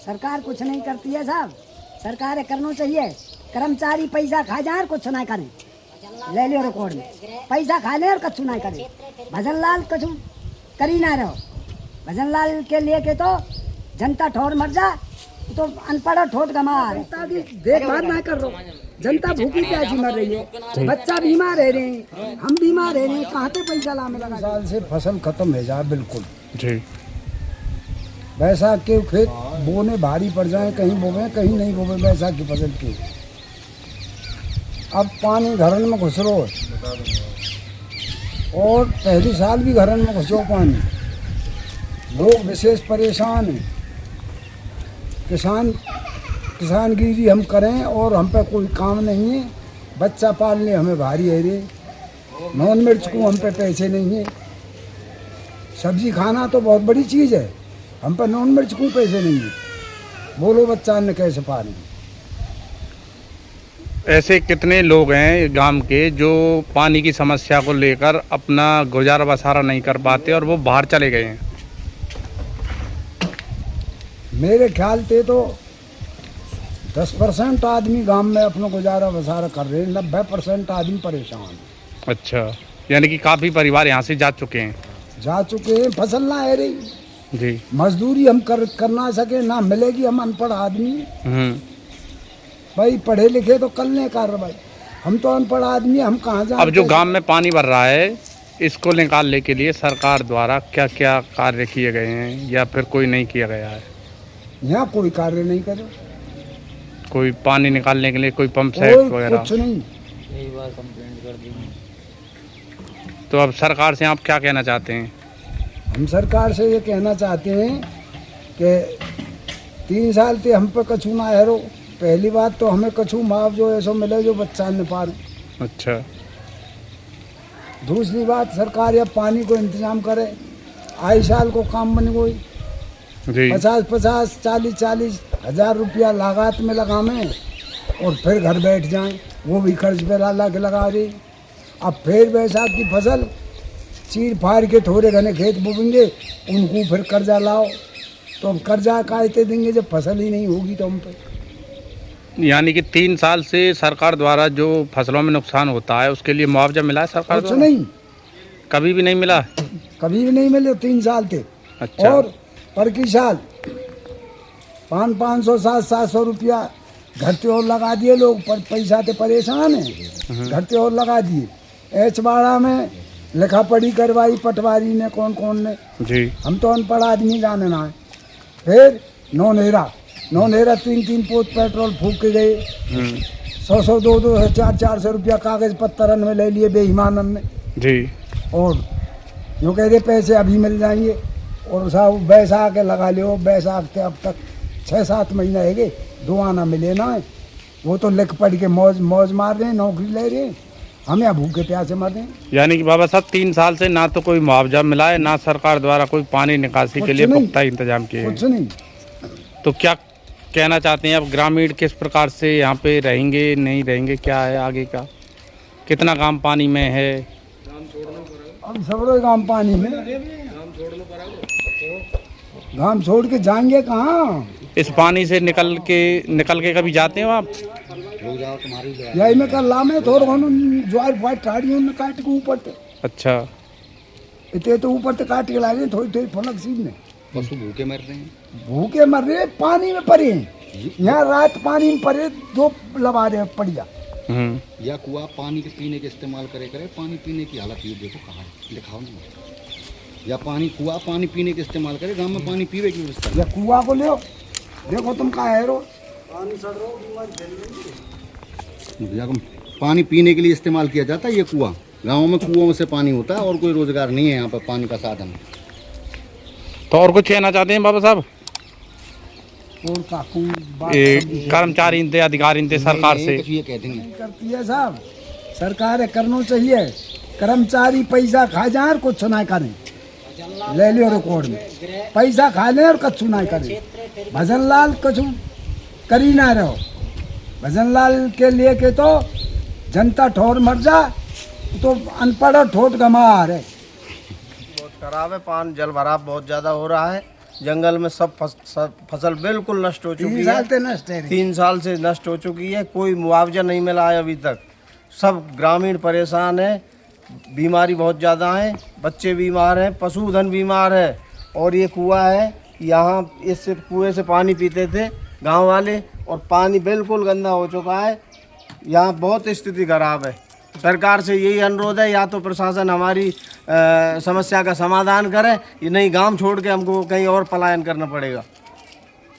सरकार कुछ नहीं करती है साहब। सरकार करना चाहिए। कर्मचारी पैसा खा जाए और कुछ ना करें, ले लियो रिकॉर्ड में, पैसा खा ले और कछु ना करे। भजन लाल कछु करी ना रहो। भजन लाल के लिए के तो जनता ठोर मर जा, तो अनपढ़ ठोट गमार जनता भी देखभाल ना कर रहा। जनता भूखी प्यासी मर रही है, बच्चा बीमार रह रहे हैं, हम बीमार रह रहे हैं, कहाँ पे पैसा लाने लगा। साल से फसल खत्म है जा बिल्कुल जी। बैसाख के खेत बोने भारी पड़ जाए, कहीं बोवे कहीं नहीं बोवे बैसाख की फसल की। अब पानी घरन में घुस रो और पहली साल भी घरन में घुसो पानी, लोग विशेष परेशान हैं। किसानगिरी हम करें और हम पे कोई काम नहीं है। बच्चा पालने हमें भारी है रे, नॉन मिर्च को हम पे पैसे नहीं है। सब्जी खाना तो बहुत बड़ी चीज़ है, हम पे नॉन मिर्च को पैसे नहीं है। बोलो बच्चा ने कैसे पालेंगे। ऐसे कितने लोग हैं गांव के जो पानी की समस्या को लेकर अपना गुजारा बसारा नहीं कर पाते और वो बाहर चले गए हैं? मेरे ख्याल से तो 10% आदमी गांव में अपना गुजारा बसारा कर रहे हैं, 90% आदमी परेशान है। अच्छा, यानी कि काफ़ी परिवार यहाँ से जा चुके हैं? जा चुके हैं, फसल ना है रही जी। मजदूरी हम कर ना सके, ना मिलेगी। हम अनपढ़ आदमी भाई, पढ़े लिखे तो कल नहीं कर भाई, हम तो अनपढ़ आदमी, हम कहाँ जाए। अब जो गांव में पानी भर रहा है, इसको निकालने के लिए सरकार द्वारा क्या क्या कार्य किए गए हैं या फिर कोई नहीं किया गया है? यहाँ कोई कार्य नहीं करे, कोई पानी निकालने के लिए कोई पंप सेट वगैरह कुछ नहीं। यही बार कंप्लेंट कर दी। तो अब सरकार से आप क्या कहना चाहते हैं? हम सरकार से ये कहना चाहते हैं कि 3 साल से हम पे कछु ना हैरो। पहली बात तो हमें कछु मुआवजा ऐसा मिले जो बच्चा न पाए। अच्छा। दूसरी बात, सरकार या पानी को इंतजाम करे। आई साल को काम बन गई, जी। 50-50, 40-40 हज़ार रुपया लागत में लगावे और फिर घर बैठ जाएं, वो भी कर्ज पे ला के लगा रही। अब फिर बैसाख की फसल चीर फाड़ के थोड़े घने खेत बोएंगे, उनको फिर कर्जा लाओ, तो अब कर्जा कायते देंगे जब फसल ही नहीं होगी तो हम पे। यानी कि 3 साल से सरकार द्वारा जो फसलों में नुकसान होता है उसके लिए मुआवजा मिला है सरकार कुछ द्वारा? नहीं, कभी भी नहीं मिला? कभी भी नहीं मिले 3 साल थे। अच्छा। और पर की साल 500, 700 रुपया घर पे और लगा दिए लोग, पर पैसा तो परेशान है, घर पे और लगा दिए। एचबाड़ा में लिखा पढ़ी करवाई पटवारी ने, कौन कौन ने जी। हम तो अनपढ़ आदमी जाने ना है। फिर नौनेरा 3-3 पोत पेट्रोल फूक के गए, 100-100, 200, 400 रुपया कागज पत्तरन में ले लिए बेईमानन ने जी। और जो कह रहे पैसे अभी मिल जाएंगे, और साहब बैसाख के लगा लियो। बैसाख के अब तक 6-7 महीने है गए, 2 आना मिले ना है। वो तो लिख पढ़ के मौज मार रहे हैं, नौकरी ले रहे हैं, हम यहाँ भूखे प्यासे मर रहे हैं। यानी कि बाबा साहब 3 साल से ना तो कोई मुआवजा मिला है, ना सरकार द्वारा कोई पानी निकासी के लिए पुख्ता इंतजाम किए कुछ हैं। नहीं। तो क्या कहना चाहते हैं अब ग्रामीण किस प्रकार से यहाँ पे रहेंगे, नहीं रहेंगे, क्या है आगे का? कितना गांव पानी में है? अब सबरो गांव पानी में, गांव छोड़ के जाएंगे कहाँ? इस पानी से निकल के कभी जाते हो आप? यही में कर लामे थोड़ा ज्वार फाट काटियों ने काट के ऊपर से। अच्छा। इतने तो ऊपर से काट के ला रहे, थोड़ी फलक सीध में। पशु भूखे मर रहे हैं, भूखे मर रहे, पानी में पड़े हैं। यहाँ रात पानी में पड़े, 2 लगा रहे पड़िया। या कुआ पानी के पीने के इस्तेमाल करे पानी पीने की हालत ये देखो कहाँ है, दिखाओ ना। या कुआ पानी पीने के इस्तेमाल करे, गांव में पानी पीवे की व्यवस्था। या कुआ को ले देखो तुम कहाँ है रो। पानी पीने के लिए इस्तेमाल किया जाता है ये कुआ। गाँव में कुओं से पानी होता है और कोई रोजगार नहीं है यहाँ पर पानी का साधन। तो और कुछ कहना चाहते हैं बाबा साहब? और काकू कर्मचारी थे, अधिकारी थे सरकार से ये कह देंगे करती है साहब, सरकार करना चाहिए। कर्मचारी पैसा खा जाए और कुछ ना करें, ले लियो रिकॉर्ड में, पैसा खा ले और कछु ना करें। भजन लाल कछु करी ना रहो। भजन लाल के लिए के तो जनता ठोर मर जा, तो अनपढ़ ठोट गमार है। बहुत खराब है, पानी जल भराव बहुत ज़्यादा हो रहा है जंगल में सब फसल बिल्कुल नष्ट हो चुकी 3 साल है। से नष्ट है। 3 साल से नष्ट हो चुकी है, कोई मुआवजा नहीं मिला है अभी तक। सब ग्रामीण परेशान है, बीमारी बहुत ज़्यादा है, बच्चे बीमार हैं, पशुधन बीमार है। और ये कुआं है, यहाँ इस कुएं से पानी पीते थे गांव वाले, और पानी बिल्कुल गंदा हो चुका है। यहाँ बहुत स्थिति खराब है। सरकार से यही अनुरोध है, या तो प्रशासन हमारी समस्या का समाधान करे, ये नहीं गांव छोड़ के हमको कहीं और पलायन करना पड़ेगा।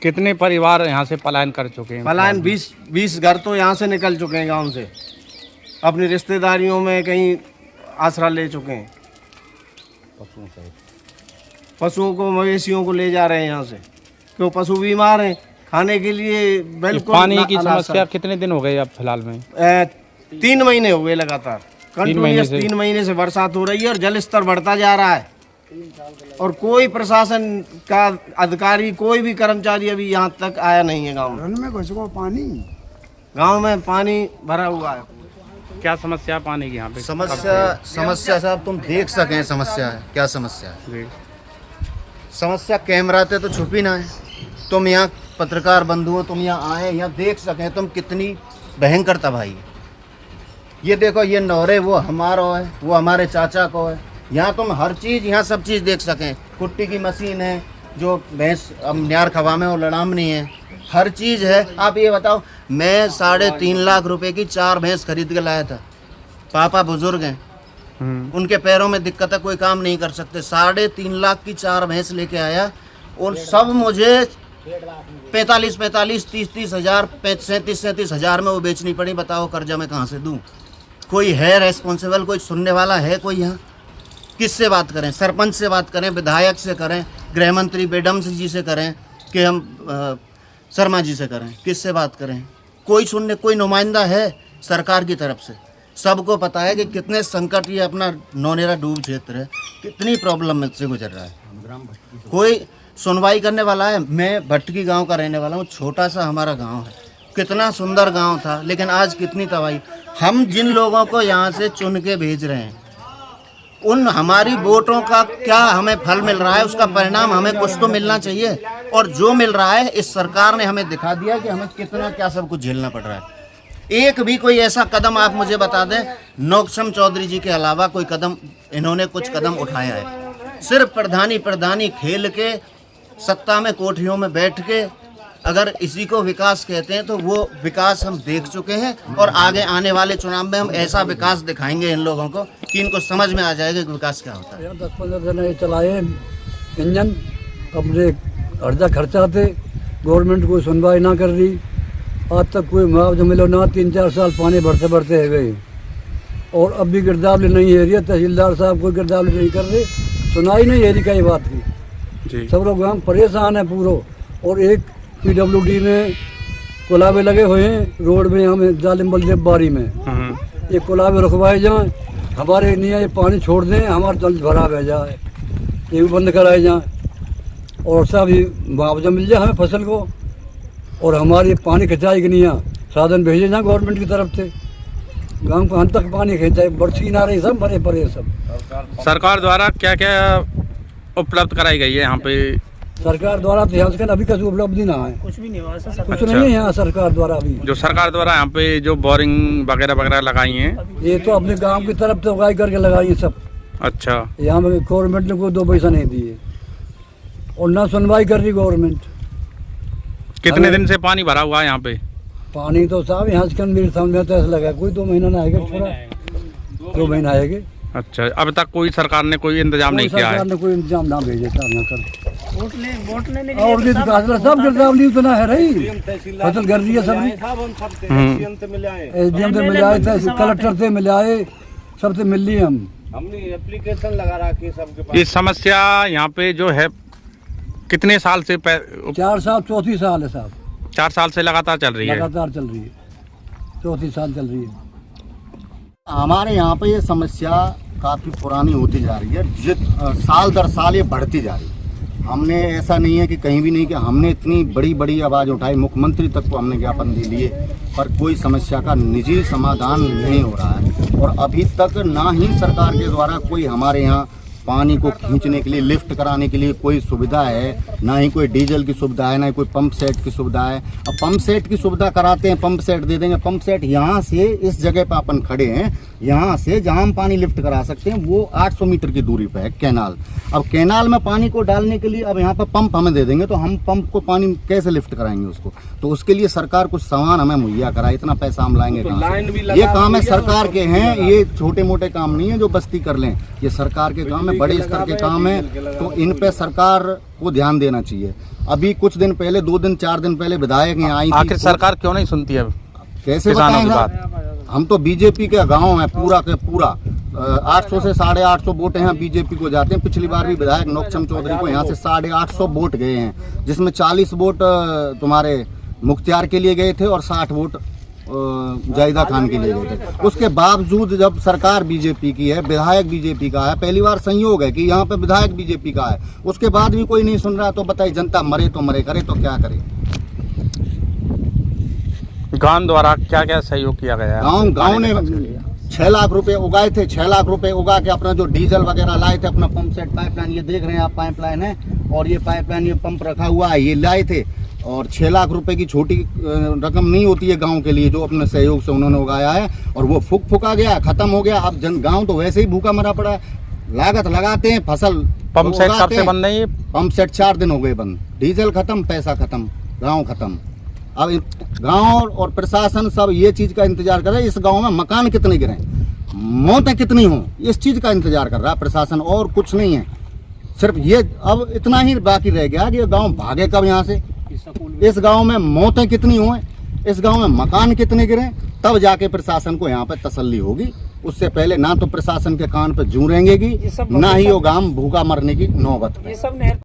कितने परिवार यहाँ से पलायन कर चुके हैं? पलायन 20 घर तो यहाँ से निकल चुके हैं गांव से, अपनी रिश्तेदारियों में कहीं आसरा ले चुके हैं। पशुओं को, मवेशियों को ले जा रहे हैं यहाँ से, क्यों पशु बीमार हैं, खाने के लिए बिल्कुल पानी की समस्या कितने दिन हो गए अब फिलहाल में? 3 महीने हो गए लगातार, कंटिन्यूस 3 महीने से बरसात हो रही है और जल स्तर बढ़ता जा रहा है। और कोई प्रशासन का अधिकारी, कोई भी कर्मचारी अभी यहाँ तक आया नहीं है गांव में। उनमें घुस गो पानी, गांव में पानी भरा हुआ है। क्या समस्या है पानी की यहाँ पे? समस्या साहब तुम देख सकें समस्या है क्या समस्या है। जी। समस्या कैमरा ते तो छुपी ना है। तुम यहाँ पत्रकार बंधु हो, तुम यहाँ आए, यहाँ देख सकें तुम कितनी भयंकर तबाही है। ये देखो, ये नौरे वो हमारा है, वो हमारे चाचा को है। यहाँ तुम हर चीज़, यहाँ सब चीज़ देख सकें। कुट्टी की मशीन है, जो भैंस अब न्यार खवा में वो लड़ामनी है, हर चीज़ है। आप ये बताओ, मैं 3.5 लाख रुपए की 4 भैंस खरीद के लाया था। पापा बुजुर्ग हैं, उनके पैरों में दिक्कत है, कोई काम नहीं कर सकते। 3.5 लाख की 4 भैंस लेके आया, और सब मुझे 45, 30 हज़ार, 37 हज़ार में वो बेचनी पड़ी। बताओ कर्जा मैं कहाँ से दूँ? कोई है रेस्पॉन्सिबल, कोई सुनने वाला है कोई यहाँ? किससे बात करें? सरपंच से बात करें, विधायक से करें, गृह मंत्री बेडम जी से करें, कि हम शर्मा जी से करें? किससे बात करें? कोई सुनने, कोई नुमाइंदा है सरकार की तरफ से? सबको पता है कि कितने संकट, ये अपना नौनेरा डूब क्षेत्र है, कितनी प्रॉब्लम में से गुजर रहा है। कोई सुनवाई करने वाला है? मैं भटकी गांव का रहने वाला हूँ, छोटा सा हमारा गांव है, कितना सुंदर गांव था, लेकिन आज कितनी तबाही। हम जिन लोगों को यहाँ से चुन के भेज रहे हैं, उन हमारी वोटों का क्या हमें फल मिल रहा है? उसका परिणाम हमें कुछ तो मिलना चाहिए। और जो मिल रहा है, इस सरकार ने हमें दिखा दिया कि हमें कितना क्या सब कुछ झेलना पड़ रहा है। एक भी कोई ऐसा कदम आप मुझे बता दें, नौक्षम चौधरी जी के अलावा कोई कदम इन्होंने कुछ कदम उठाया है? सिर्फ प्रधानी खेल के, सत्ता में कोठरियों में बैठ के, अगर इसी को विकास कहते हैं तो वो विकास हम देख चुके हैं। और आगे आने वाले चुनाव में हम ऐसा विकास दिखाएंगे इन लोगों को कि इनको समझ में आ जाएगा कि विकास क्या होता है। 10-15 दिन ये चलाए इंजन, अपने अर्जा खर्चा थे, गवर्नमेंट कोई सुनवाई ना कर रही, आज तक कोई मुआवजा मिलो ना। 3-4 साल पानी भरते भरते है गए, और अब भी गिरदावरी नहीं है रही। तहसीलदार साहब कोई गिरदावरी नहीं कर रहे, सुनाई नहीं है रही कई बात की। सब लोग हम परेशान है पूरो। और एक PWD में कोलाबे लगे हुए हैं रोड में, हमें जालिम बलदेव बारी में, ये कोलाबे रुकवाए जाएँ, हमारे नहीं ये पानी छोड़ दें, हमारा जल्द भरा बह जाए, ये भी बंद कराए जाएँ, और सब मुआवजा मिल जाए हमें फसल को। और हमारी पानी खिंचाई की नहीं है, साधन भेजे जाए गवर्नमेंट की तरफ से, गांव को अंत तक पानी खिंचाए, बरसी ना रही, सब भरे पड़े सब। सरकार द्वारा क्या क्या उपलब्ध कराई गई है यहाँ पे? सरकार द्वारा तो यहाँ अभी कुछ उपलब्धि ना है, कुछ भी नहीं हुआ, कुछ नहीं है यहाँ सरकार द्वारा अभी। जो सरकार द्वारा यहाँ पे जो बोरिंग वगैरह लगाई हैं, ये तो अपने गांव की तरफ से उगाई करके लगाई है सब। अच्छा। यहाँ में गवर्नमेंट ने कोई 2 पैसा नहीं दिए, और ना सुनवाई कर रही गवर्नमेंट। कितने दिन से पानी भरा हुआ है यहाँ पे? पानी तो साहब यहाँ से मेरे सामने तो ऐसा लगा कोई 2 महीना ना आएगा, थोड़ा 2 महीना आएगा। अच्छा, अब तक कोई सरकार ने कोई इंतजाम नहीं किया है? सरकार ने कोई इंतजाम ना भेजे ना कर। वोट लेने और भी सब गिरदावरी उतना है रही, फसल कर रही है सब। SDM से मिले आए थे, कलेक्टर से मिले आए, सबसे मिल ली हमने एप्लीकेशन लगा रखी है सबके। ये समस्या यहाँ पे जो है कितने साल से? 4 साल, 4 साल है साहब। 4 साल से लगातार चल रही है? लगातार चल रही है, 4 साल चल रही है। हमारे यहाँ पे ये समस्या काफ़ी पुरानी होती जा रही है, साल दर साल ये बढ़ती जा रही है। हमने ऐसा नहीं है कि कहीं भी नहीं कि हमने इतनी बड़ी बड़ी आवाज़ उठाई, मुख्यमंत्री तक को हमने ज्ञापन दे लिए, पर कोई समस्या का निजी समाधान नहीं हो रहा है। और अभी तक ना ही सरकार के द्वारा कोई हमारे यहाँ पानी को खींचने के लिए, लिफ्ट कराने के लिए कोई सुविधा है, ना ही कोई डीजल की सुविधा है, ना ही कोई पंप सेट की सुविधा है। अब पंप सेट की सुविधा कराते हैं, पंप सेट दे देंगे। पंप सेट यहाँ से इस जगह पर अपन खड़े हैं, यहाँ से जहाँ हम पानी लिफ्ट करा सकते हैं वो 800 मीटर की दूरी पर है कैनाल। अब कैनाल में पानी को डालने के लिए अब यहाँ पर पंप हमें दे देंगे, तो हम पंप को पानी कैसे लिफ्ट कराएंगे उसको? तो उसके लिए सरकार कुछ सामान हमें मुहैया कराए, इतना पैसा हम लाएंगे कहाँ से? ये काम है सरकार के हैं, ये छोटे मोटे काम नहीं है जो बस्ती कर लें, ये सरकार के काम है, बड़े स्तर के काम है। तो इन पे सरकार को ध्यान देना चाहिए। अभी कुछ दिन पहले, 2 दिन 4 दिन पहले विधायक यहाँ आई थी। आखिर सरकार क्यों नहीं सुनती है कैसे किसानों की बताएं? बात? हम तो बीजेपी के गांव है पूरा के पूरा, 800 से 850 वोट यहाँ बीजेपी को जाते हैं। पिछली बार भी विधायक नौकचंद चौधरी को यहाँ से 850 वोट गए हैं, जिसमें 40 वोट तुम्हारे मुख्तियार के लिए गए थे और 60 वोट जाहिदा खान के लिए गए थे। उसके बावजूद जब सरकार बीजेपी की है, विधायक बीजेपी का है, पहली बार संयोग है कि यहाँ पे विधायक बीजेपी का है, उसके बाद भी कोई नहीं सुन रहा, तो बताइए जनता मरे तो मरे, करे तो क्या करे? गांव द्वारा क्या क्या सहयोग किया गया है? गांव ने 6 लाख रुपए उगाए थे, 6 लाख रुपए उगा के अपना जो डीजल वगैरह लाए थे, अपना पंप सेट पाइपलाइन, ये देख रहे हैं आप पाइपलाइन है, और ये पाइपलाइन, ये पंप रखा हुआ है, ये लाए थे। और 6 लाख रुपए की छोटी रकम नहीं होती है गांव के लिए, जो अपने सहयोग से उन्होंने उगाया है, और वो फुका गया, खत्म हो गया। अब गांव तो वैसे ही भूखा मरा पड़ा है। लागत लगाते हैं, फसल पंप सेट कब से बंद नहीं है? पंप सेट 4 दिन हो गए बंद, डीजल खत्म, पैसा खत्म, गाँव खत्म। अब गांव और प्रशासन सब ये चीज का इंतजार कर रहे हैं, इस गांव में मकान कितने गिरे, मौतें कितनी हों, इस चीज का इंतजार कर रहा है प्रशासन, और कुछ नहीं है। सिर्फ ये अब इतना ही बाकी रह गया कि ये गांव भागे कब यहाँ से, इस गांव में मौतें कितनी हुए, इस गांव में मकान कितने गिरे, तब जाके प्रशासन को यहाँ पे तसल्ली होगी। उससे पहले ना तो प्रशासन के कान पे जूं रहेंगी, ना ही वो गांव भूखा मरने की नौबत है।